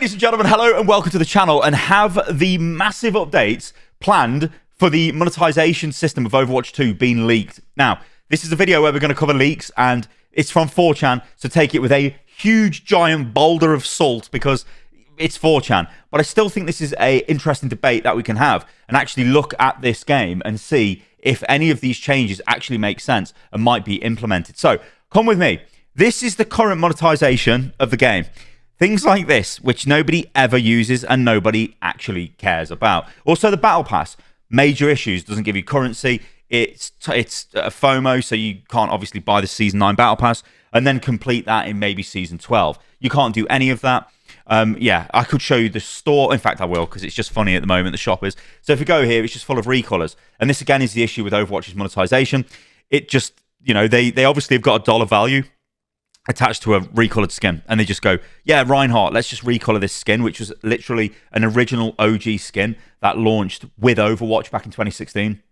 Ladies and gentlemen, hello and welcome to the channel. And have the massive updates planned for the monetization system of Overwatch 2 been leaked? Now, this is a video where we're going to cover leaks, and it's from 4chan, so take it with a huge giant boulder of salt because it's 4chan. But I still think this is a interesting debate that we can have and actually look at this game and see if any of these changes actually make sense and might be implemented. So come with me. This is the current monetization of the game. Things like this, which nobody ever uses and nobody actually cares about. Also, the Battle Pass, major issues, doesn't give you currency. It's a FOMO, so you can't obviously buy the Season 9 Battle Pass and then complete that in maybe Season 12. You can't do any of that. Yeah, I could show you the store. In fact, I will, because it's just funny at the moment, the shop is. So if you go here, it's just full of recolors. And this, again, is the issue with Overwatch's monetization. It just, you know, they obviously have got a dollar value attached to a recolored skin, and they just go, yeah, Reinhardt, let's just recolor this skin, which was literally an original OG skin that launched with Overwatch back in 2016,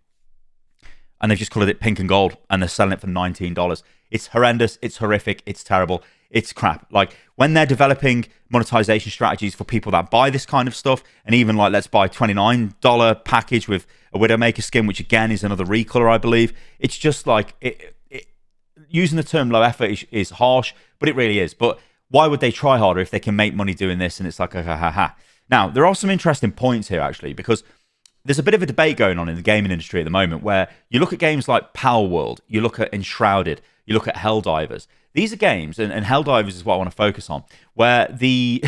and they've just colored it pink and gold, and they're selling it for $19. It's horrendous, it's horrific, it's terrible, it's crap. Like, when they're developing monetization strategies for people that buy this kind of stuff, and even like, let's buy a $29 package with a Widowmaker skin, which again is another recolor, I believe, it's just like, using the term low effort is harsh, but it really is. But why would they try harder if they can make money doing this? And it's like, ha, ha, ha. Now, there are some interesting points here, actually, because there's a bit of a debate going on in the gaming industry at the moment where you look at games like Pal World, you look at Enshrouded, you look at Helldivers. These are games, and Helldivers is what I want to focus on, where they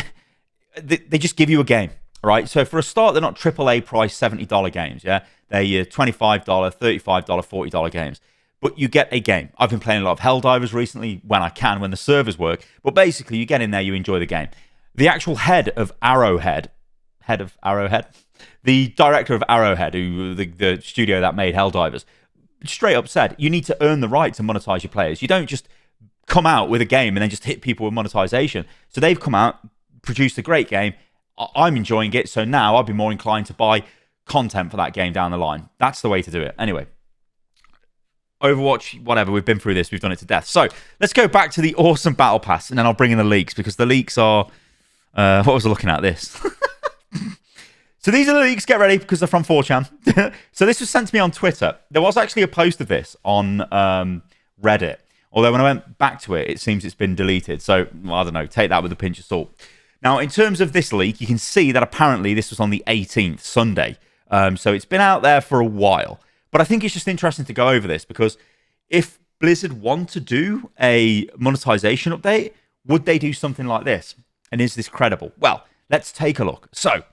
just give you a game, right? So for a start, they're not AAA price $70 games, yeah? They're your $25, $35, $40 games. But you get a game. I've been playing a lot of Helldivers recently when I can, when the servers work. But basically, you get in there, you enjoy the game. The actual head of Arrowhead, the director of Arrowhead, the studio that made Helldivers, straight up said, you need to earn the right to monetize your players. You don't just come out with a game and then just hit people with monetization. So they've come out, produced a great game. I'm enjoying it. So now I'd be more inclined to buy content for that game down the line. That's the way to do it. Anyway. Overwatch, whatever, we've been through this, we've done it to death. So let's go back to the awesome Battle Pass, and then I'll bring in the leaks, because the leaks are, what was I looking at this? So these are the leaks, get ready, because they're from 4chan. So this was sent to me on Twitter. There was actually a post of this on Reddit, although when I went back to it, it seems it's been deleted. So, well, I don't know, take that with a pinch of salt. Now, in terms of this leak, you can see that apparently this was on the 18th, Sunday. So it's been out there for a while. But I think it's just interesting to go over this, because if Blizzard want to do a monetization update, would they do something like this? And is this credible? Well, let's take a look. So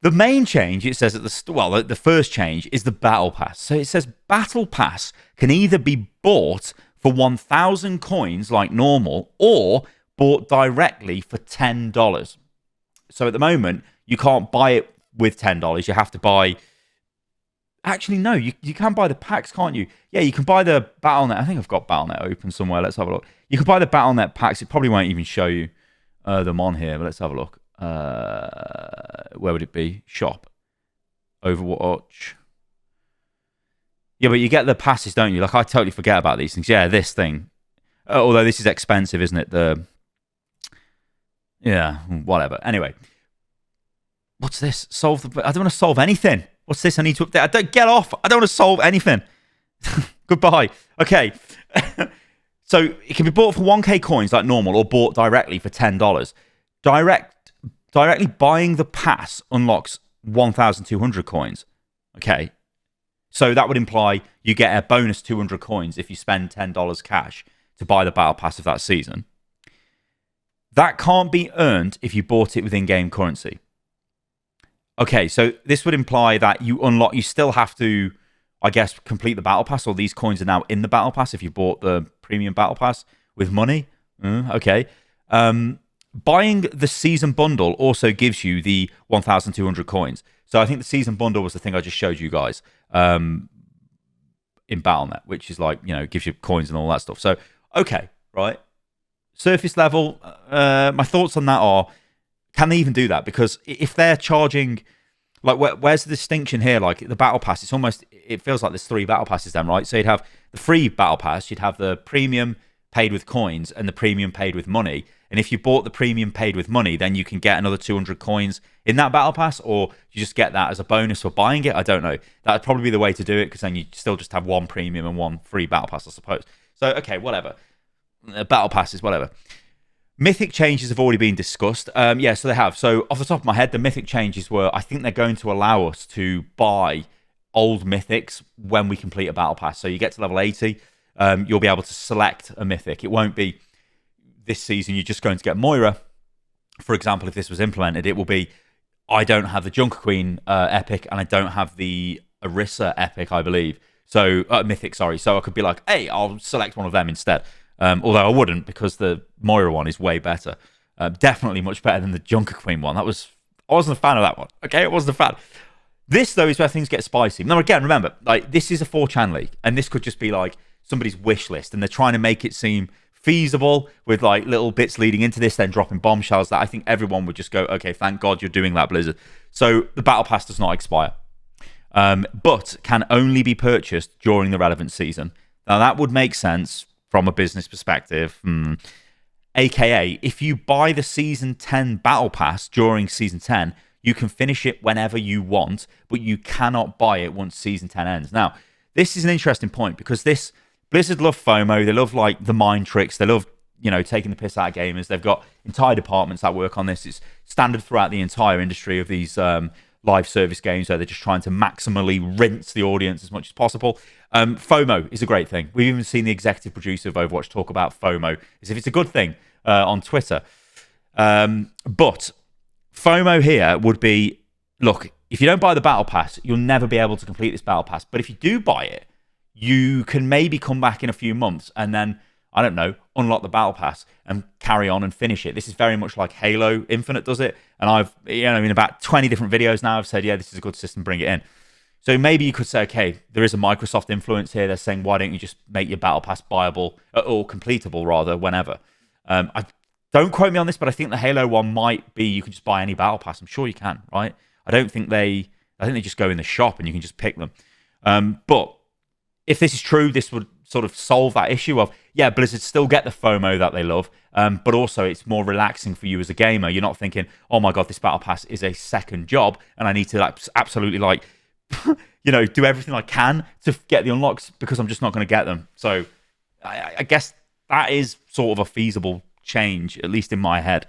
the main change, it says at the first change is the Battle Pass. So it says Battle Pass can either be bought for 1,000 coins like normal, or bought directly for $10. So at the moment, you can't buy it with $10. You have to buy... Actually, no, you can buy the packs, can't you? Yeah, you can buy the Battle.net. I think I've got Battle.net open somewhere. Let's have a look. You can buy the Battle.net packs. It probably won't even show you them on here, but let's have a look. Where would it be? Shop. Overwatch. Yeah, but you get the passes, don't you? Like, I totally forget about these things. Yeah, this thing. Although this is expensive, isn't it? Yeah, whatever. Anyway. What's this? I don't want to solve anything. What's this? I need to update. I don't get off. I don't want to solve anything. Goodbye. Okay. So it can be bought for 1k coins like normal, or bought directly for $10. Directly buying the pass unlocks 1,200 coins. Okay. So that would imply you get a bonus 200 coins if you spend $10 cash to buy the Battle Pass of that season. That can't be earned if you bought it with in-game currency. Okay, so this would imply that you still have to, I guess, complete the Battle Pass, or these coins are now in the Battle Pass if you bought the premium Battle Pass with money. Okay. Buying the Season Bundle also gives you the 1,200 coins. So I think the Season Bundle was the thing I just showed you guys in Battle.net, which is like, you know, gives you coins and all that stuff. So, okay, right. Surface level, my thoughts on that are, can they even do that? Because if they're charging, like, where's the distinction here? Like, the Battle Pass, it feels like there's 3 Battle Passes then, right? So you'd have the free Battle Pass, you'd have the premium paid with coins, and the premium paid with money. And if you bought the premium paid with money, then you can get another 200 coins in that battle pass, or you just get that as a bonus for buying it. I don't know. That would probably be the way to do it, because then you still just have one premium and one free battle pass, I suppose. So, okay, whatever. Battle passes, whatever. Mythic changes have already been discussed. Yeah, so they have. So off the top of my head, the Mythic changes were, I think they're going to allow us to buy old Mythics when we complete a battle pass. So you get to level 80, you'll be able to select a Mythic. It won't be this season you're just going to get Moira. For example, if this was implemented, it will be, I don't have the Junker Queen epic, and I don't have the Orisa epic, I believe. So, Mythic, sorry. So I could be like, hey, I'll select one of them instead. Although I wouldn't, because the Moira one is way better. Definitely much better than the Junker Queen one. I wasn't a fan of that one. Okay, I wasn't a fan. This, though, is where things get spicy. Now, again, remember, like, this is a 4chan league, and this could just be like somebody's wish list, and they're trying to make it seem feasible with like little bits leading into this, then dropping bombshells that I think everyone would just go, okay, thank God you're doing that, Blizzard. So the battle pass does not expire, but can only be purchased during the relevant season. Now that would make sense from a business perspective. AKA, if you buy the season 10 battle pass during season 10, you can finish it whenever you want, but you cannot buy it once season 10 ends. Now, this is an interesting point, because Blizzard love FOMO. They love like the mind tricks. They love, you know, taking the piss out of gamers. They've got entire departments that work on this. It's standard throughout the entire industry of these live service games, where they're just trying to maximally rinse the audience as much as possible. FOMO is a great thing. We've even seen the executive producer of Overwatch talk about FOMO as if it's a good thing on Twitter. But FOMO here would be, look, if you don't buy the battle pass, you'll never be able to complete this battle pass. But if you do buy it, you can maybe come back in a few months and then, I don't know, unlock the battle pass and carry on and finish it. This is very much like Halo Infinite does it. And I've, you know, in about 20 different videos now, I've said, yeah, this is a good system, bring it in. So maybe you could say, okay, there is a Microsoft influence here. They're saying, why don't you just make your battle pass buyable, or completable rather, whenever. Don't quote me on this, but I think the Halo one might be, you can just buy any battle pass. I'm sure you can, right? I think they just go in the shop and you can just pick them. But if this is true, this would sort of solve that issue of, yeah, Blizzard still get the FOMO that they love, but also it's more relaxing for you as a gamer. You're not thinking, oh my God, this battle pass is a second job and I need to like absolutely like, you know, do everything I can to get the unlocks because I'm just not going to get them. So I guess that is sort of a feasible change, at least in my head.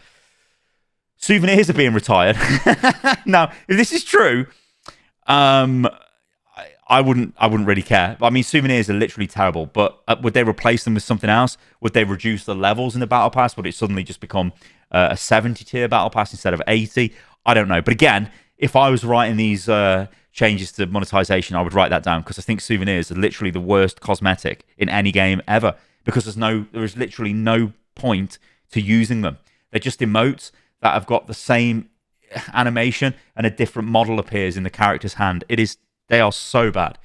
Souvenirs are being retired. Now, if this is true, I wouldn't really care. I mean, Souvenirs are literally terrible, but would they replace them with something else? Would they reduce the levels in the battle pass? Would it suddenly just become a 70 tier battle pass instead of 80? I don't know. But again, if I was writing these changes to monetization, I would write that down, because I think Souvenirs are literally the worst cosmetic in any game ever, because there is literally no point to using them. They're just emotes that have got the same animation and a different model appears in the character's hand. They are so bad.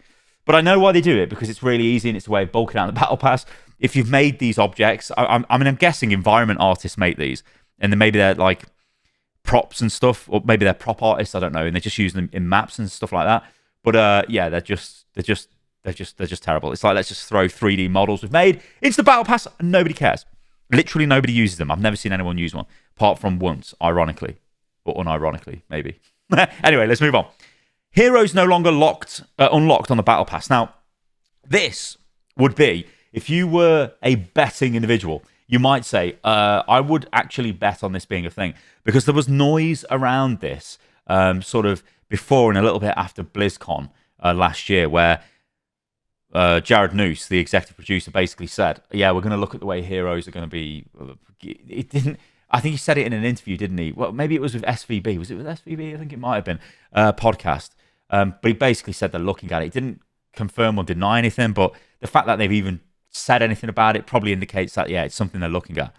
But I know why they do it, because it's really easy and it's a way of bulking out the battle pass. If you've made these objects, I'm guessing environment artists make these, and then maybe they're like props and stuff, or maybe they're prop artists, I don't know, and they're just using them in maps and stuff like that. But yeah, they're just terrible. It's like, let's just throw 3D models we've made into the battle pass and nobody cares. Literally nobody uses them. I've never seen anyone use one, apart from once, ironically, or unironically, maybe. Anyway, let's move on. Heroes no longer unlocked on the battle pass. Now, this would be, if you were a betting individual, you might say, I would actually bet on this being a thing, because there was noise around this sort of before and a little bit after BlizzCon last year, where Jared Noose, the executive producer, basically said, yeah, we're going to look at the way heroes are going to be. It didn't. I think he said it in an interview, didn't he? Well, maybe it was with SVB. Was it with SVB? I think it might have been podcast. But he basically said they're looking at it. He didn't confirm or deny anything, but the fact that they've even said anything about it probably indicates that, yeah, it's something they're looking at.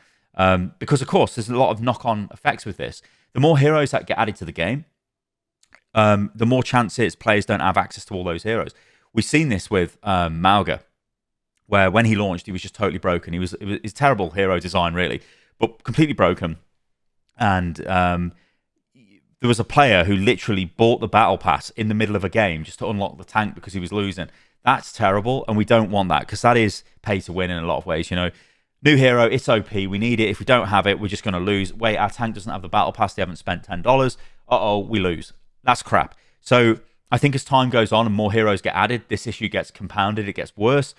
Because, of course, there's a lot of knock-on effects with this. The more heroes that get added to the game, the more chances players don't have access to all those heroes. We've seen this with Mauga, where when he launched, he was just totally broken. It was terrible hero design, really, but completely broken. And there was a player who literally bought the battle pass in the middle of a game just to unlock the tank because he was losing. That's terrible, and we don't want that, because that is pay to win in a lot of ways. You know, New hero, it's OP. We need it. If we don't have it, we're just going to lose. Wait, our tank doesn't have the battle pass. They haven't spent $10. Uh-oh, we lose. That's crap. So I think as time goes on and more heroes get added, this issue gets compounded. It gets worse.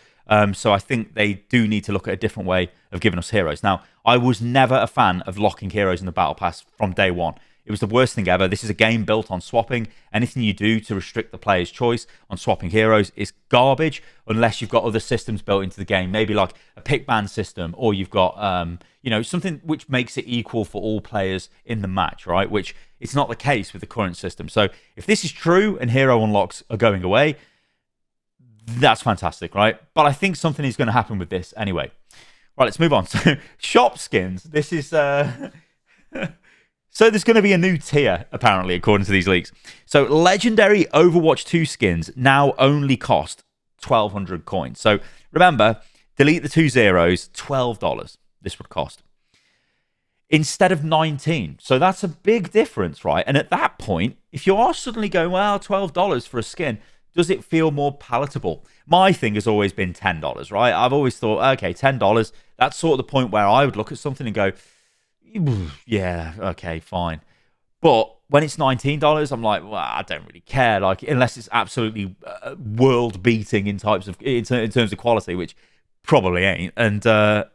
So I think they do need to look at a different way of giving us heroes. Now, I was never a fan of locking heroes in the battle pass from day one. It was the worst thing ever. This is a game built on swapping. Anything you do to restrict the player's choice on swapping heroes is garbage, unless you've got other systems built into the game, maybe like a pick ban system, or you've got something which makes it equal for all players in the match, right? Which it's not the case with the current system. So if this is true and hero unlocks are going away, that's fantastic, right? But I think something is going to happen with this anyway. Right, let's move on. So shop skins. This is So there's going to be a new tier, apparently, according to these leaks. So legendary Overwatch 2 skins now only cost 1,200 coins. So remember, delete the 2 zeros, $12 this would cost, instead of 19. So that's a big difference, right? And at that point, if you are suddenly going, well, $12 for a skin, does it feel more palatable? My thing has always been $10, right? I've always thought, okay, $10, that's sort of the point where I would look at something and go, yeah, okay, fine. But when it's $19, I'm like, well, I don't really care. Like, unless it's absolutely world beating in terms of quality, which probably ain't. And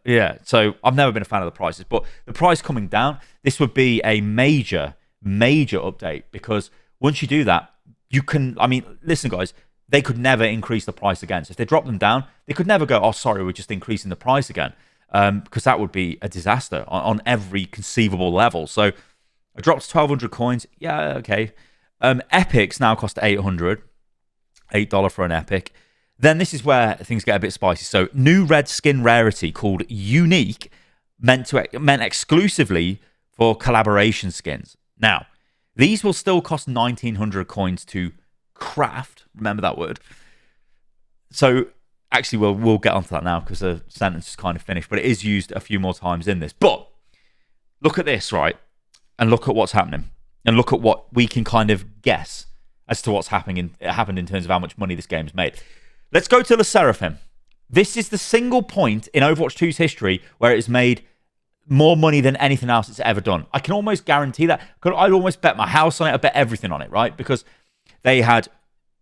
yeah, so I've never been a fan of the prices. But the price coming down, this would be a major update, because once you do that, you can. I mean, listen, guys, they could never increase the price again. So if they drop them down, they could never go, oh, sorry, we're just increasing the price again. Because that would be a disaster on every conceivable level. So I dropped 1,200 coins. Yeah, okay. Epics now cost $800 for an epic. Then this is where things get a bit spicy. So new red skin rarity called Unique, meant exclusively for collaboration skins. Now, these will still cost 1,900 coins to craft. Remember that word. So actually, we'll get onto that now because the sentence is kind of finished, but it is used a few more times in this. But look at this, right? And look at what's happening. And look at what we can kind of guess as to what's happened in terms of how much money this game's made. Let's go to the Seraphim. This is the single point in Overwatch 2's history where it has made more money than anything else it's ever done. I can almost guarantee that. I'd almost bet my house on it. I bet everything on it, right? Because they had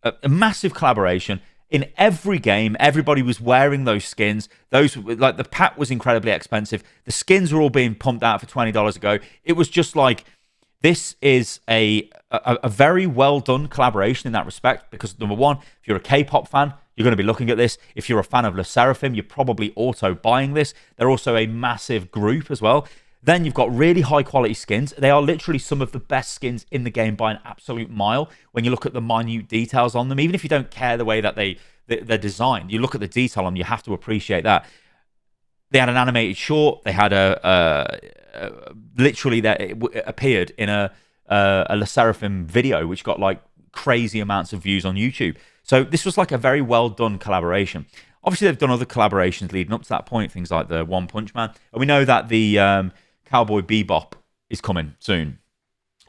a massive collaboration. In every game, everybody was wearing those skins. Those, like, the pack was incredibly expensive. The skins were all being pumped out for $20 a go. It was just like, this is a very well done collaboration in that respect, because number one, if you're a K-pop fan, you're going to be looking at this. If you're a fan of Le Seraphim, you're probably auto buying this. They're also a massive group as well. Then you've got really high quality skins. They are literally some of the best skins in the game by an absolute mile. When you look at the minute details on them, even if you don't care the way that they're designed, you look at the detail on them, you have to appreciate that. They had an animated short. They had literally that it appeared in a Le Seraphim video, which got like crazy amounts of views on YouTube. So this was like a very well done collaboration. Obviously, they've done other collaborations leading up to that point, things like the One Punch Man. And we know that the Cowboy Bebop is coming soon.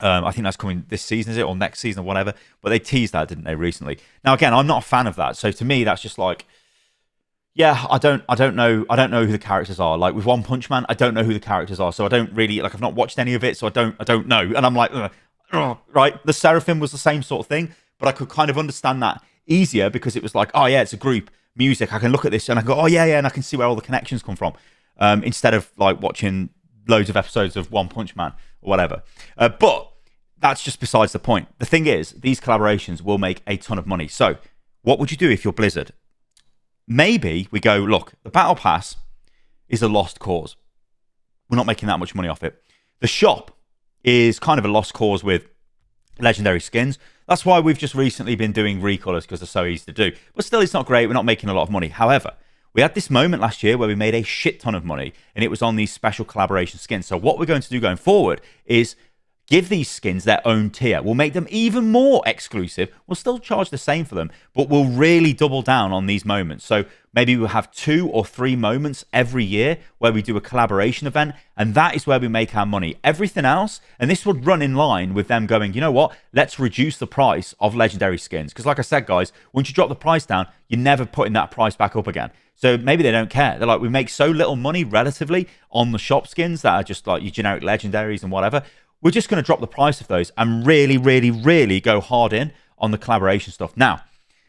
I think that's coming this season, is it? Or next season or whatever. But they teased that, didn't they, recently? Now, again, I'm not a fan of that. So to me, that's just like, yeah, I don't know who the characters are. Like with One Punch Man, I don't know who the characters are. So I don't really, like, I've not watched any of it, so I don't know. And I'm like, right? The Seraphim was the same sort of thing, but I could kind of understand that easier because it was like, oh yeah, it's a group. Music, I can look at this and I go, oh yeah, and I can see where all the connections come from, instead of like watching loads of episodes of One Punch Man or whatever. But that's just besides the point. The thing is, these collaborations will make a ton of money. So what would you do if you're Blizzard? Maybe we go, look, the Battle Pass is a lost cause. We're not making that much money off it. The shop is kind of a lost cause with legendary skins. That's why we've just recently been doing recolors, because they're so easy to do. But still, it's not great. We're not making a lot of money. However, we had this moment last year where we made a shit ton of money, and it was on these special collaboration skins. So what we're going to do going forward is give these skins their own tier. We'll make them even more exclusive. We'll still charge the same for them, but we'll really double down on these moments. So maybe we'll have 2 or 3 moments every year where we do a collaboration event, and that is where we make our money. Everything else, and this would run in line with them going, you know what, let's reduce the price of legendary skins. Because like I said, guys, once you drop the price down, you're never putting that price back up again. So maybe they don't care. They're like, we make so little money relatively on the shop skins that are just like your generic legendaries and whatever. We're just going to drop the price of those and really, really, really go hard in on the collaboration stuff. Now,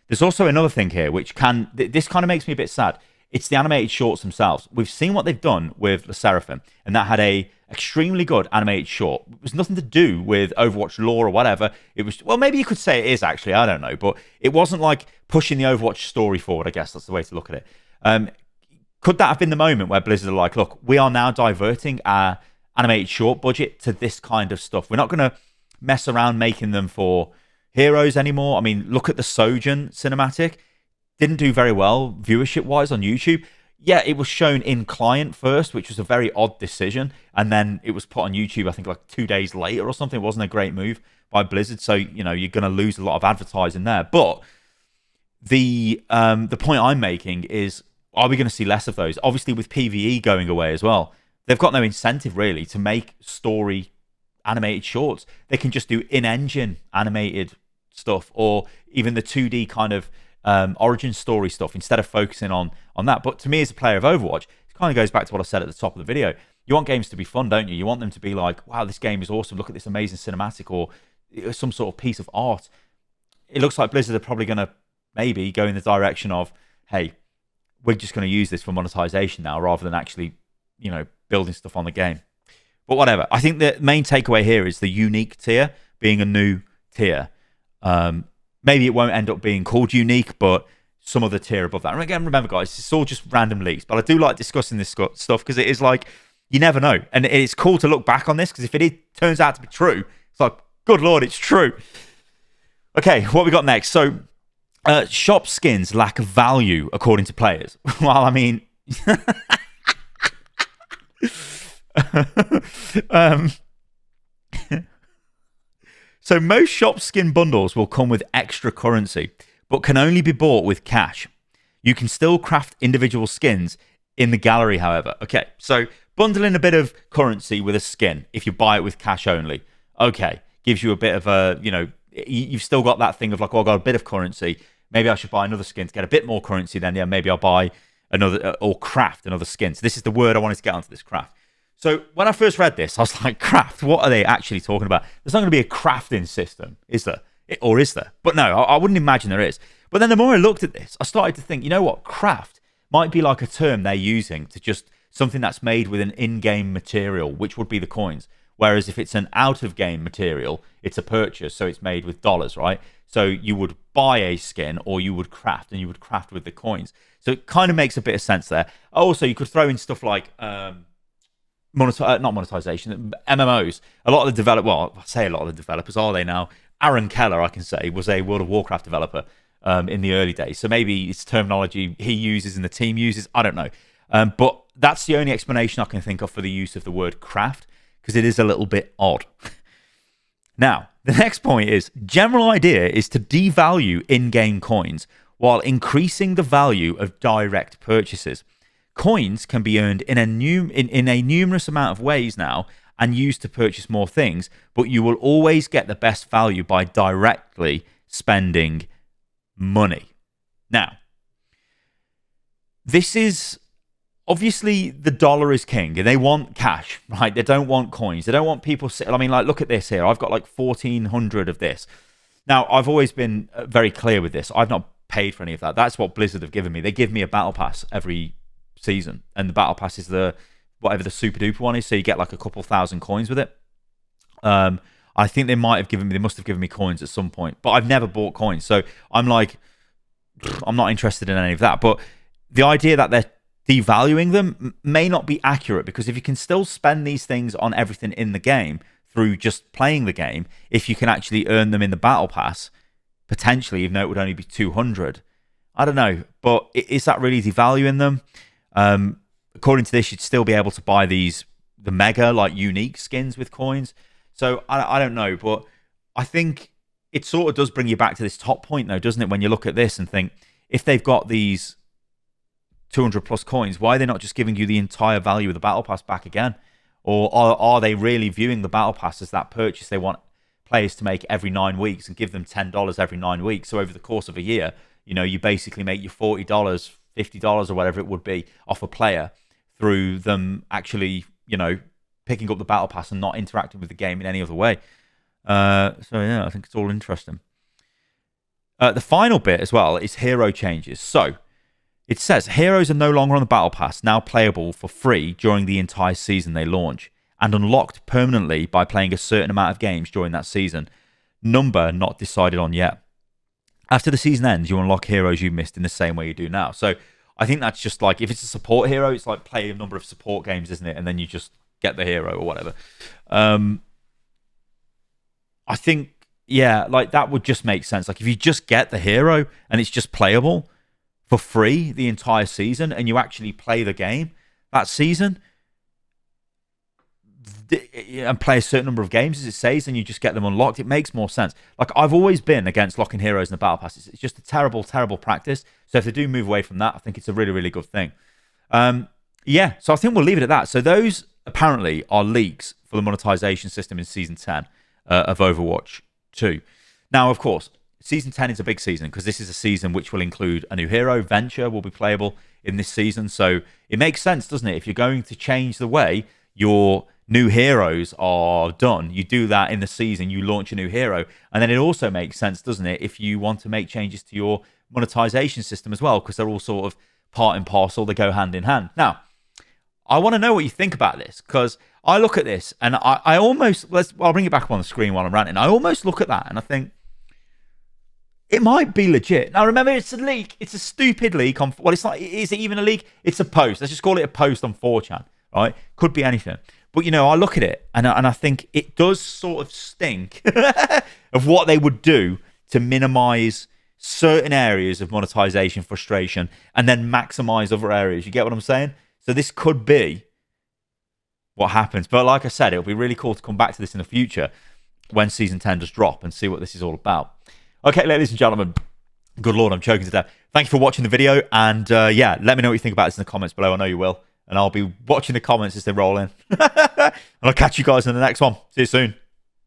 there's also another thing here, which this kind of makes me a bit sad. It's the animated shorts themselves. We've seen what they've done with Le Seraphim, and that had a extremely good animated short. It was nothing to do with Overwatch lore or whatever. It was, well, maybe you could say it is actually, I don't know, but it wasn't like pushing the Overwatch story forward, I guess that's the way to look at it. Could that have been the moment where Blizzard are like, look, we are now diverting our animated short budget to this kind of stuff. We're not going to mess around making them for heroes anymore. I mean, look at the Sojourn cinematic. Didn't do very well viewership-wise on YouTube. Yeah, it was shown in client first, which was a very odd decision. And then it was put on YouTube, I think, like 2 days later or something. It wasn't a great move by Blizzard. So, you know, you're going to lose a lot of advertising there. But the point I'm making is, are we going to see less of those? Obviously, with PvE going away as well, they've got no incentive, really, to make story animated shorts. They can just do in-engine animated stuff, or even the 2D kind of origin story stuff, instead of focusing on that. But to me, as a player of Overwatch, it kind of goes back to what I said at the top of the video. You want games to be fun, don't you? You want them to be like, wow, this game is awesome, look at this amazing cinematic, or some sort of piece of art. It looks like Blizzard are probably going to maybe go in the direction of, hey, we're just going to use this for monetization now, rather than actually, you know, building stuff on the game. But whatever. I think the main takeaway here is the unique tier being a new tier. Maybe it won't end up being called unique, but some other tier above that. And again, remember, guys, it's all just random leaks. But I do like discussing this stuff because it is like, you never know. And it's cool to look back on this, because if it turns out to be true, it's like, good Lord, it's true. Okay, what we got next? So, shop skins lack value according to players. Well, I mean... So most shop skin bundles will come with extra currency, but can only be bought with cash. You can still craft individual skins in the gallery, however. Okay, so bundling a bit of currency with a skin, if you buy it with cash only, okay, gives you a bit of a, you know, you've still got that thing of like, oh, I got a bit of currency, maybe I should buy another skin to get a bit more currency, then yeah, maybe I'll buy another, or craft another skin. So this is the word I wanted to get onto, this craft. So when I first read this, I was like, craft, what are they actually talking about? There's not going to be a crafting system, is there? Or is there? But no, I wouldn't imagine there is. But then the more I looked at this, I started to think, you know what? Craft might be like a term they're using to just something that's made with an in-game material, which would be the coins. Whereas if it's an out-of-game material, it's a purchase, so it's made with dollars, right? So you would buy a skin, or you would craft, and you would craft with the coins. So it kind of makes a bit of sense there. Also, you could throw in stuff like... not monetization, MMOs. A lot of the well, I say a lot of the developers, are they now? Aaron Keller, I can say, was a World of Warcraft developer in the early days. So maybe it's terminology he uses and the team uses. I don't know. But that's the only explanation I can think of for the use of the word craft, because it is a little bit odd. Now, the next point is, general idea is to devalue in-game coins while increasing the value of direct purchases. Coins can be earned in a numerous amount of ways now and used to purchase more things, but you will always get the best value by directly spending money. Now, this is obviously, the dollar is king, and they want cash, right? They don't want coins. They don't want people. I mean, like, look at this here. I've got like 1,400 of this. Now, I've always been very clear with this. I've not paid for any of that. That's what Blizzard have given me. They give me a battle pass every season, and the battle pass is the whatever the super duper one is, so you get like a couple thousand coins with it. I think they must have given me coins at some point, but I've never bought coins, so I'm like, I'm not interested in any of that. But the idea that they're devaluing them may not be accurate, because if you can still spend these things on everything in the game through just playing the game, if you can actually earn them in the battle pass, potentially, even though it would only be 200, I don't know, but is that really devaluing them? According to this, you'd still be able to buy the mega, like, unique skins with coins. So I don't know, but I think it sort of does bring you back to this top point, though, doesn't it? When you look at this and think, if they've got these 200 plus coins, why are they not just giving you the entire value of the battle pass back again? Or are they really viewing the battle pass as that purchase they want players to make every 9 weeks and give them $10 every 9 weeks? So over the course of a year, you know, you basically make your $40 $50 or whatever it would be off a player through them actually, picking up the battle pass and not interacting with the game in any other way. So yeah, I think it's all interesting. The final bit as well is hero changes. So it says heroes are no longer on the battle pass, now playable for free during the entire season they launch, and unlocked permanently by playing a certain amount of games during that season. Number not decided on yet. After the season ends, you unlock heroes you missed in the same way you do now. So I think that's just like, if it's a support hero, it's like play a number of support games, isn't it? And then you just get the hero or whatever. I think, yeah, like that would just make sense. Like if you just get the hero and it's just playable for free the entire season and you actually play the game that season and play a certain number of games, as it says, and you just get them unlocked, it makes more sense. Like, I've always been against locking heroes in the battle pass. It's just a terrible, terrible practice. So if they do move away from that, I think it's a really, really good thing. Yeah, so I think we'll leave it at that. So those apparently are leaks for the monetization system in Season 10 of Overwatch 2. Now, of course, Season 10 is a big season because this is a season which will include a new hero. Venture will be playable in this season. So it makes sense, doesn't it? If you're going to change the way your new heroes are done, you do that in the season, you launch a new hero. And then it also makes sense, doesn't it, if you want to make changes to your monetization system as well, because they're all sort of part and parcel, they go hand in hand. Now, I want to know what you think about this, because I look at this and I almost, I'll bring it back up on the screen while I'm ranting. I almost look at that and I think, it might be legit. Now, remember, it's a leak. It's a stupid leak. Well, it's not, is it even a leak? It's a post. Let's just call it a post on 4chan, right? Could be anything. But, I look at it and I think it does sort of stink of what they would do to minimize certain areas of monetization frustration and then maximize other areas. You get what I'm saying? So this could be what happens. But like I said, it'll be really cool to come back to this in the future when Season 10 does drop and see what this is all about. Okay, ladies and gentlemen, good Lord, I'm choking to death. Thank you for watching the video. And yeah, let me know what you think about this in the comments below. I know you will. And I'll be watching the comments as they roll in. And I'll catch you guys in the next one. See you soon.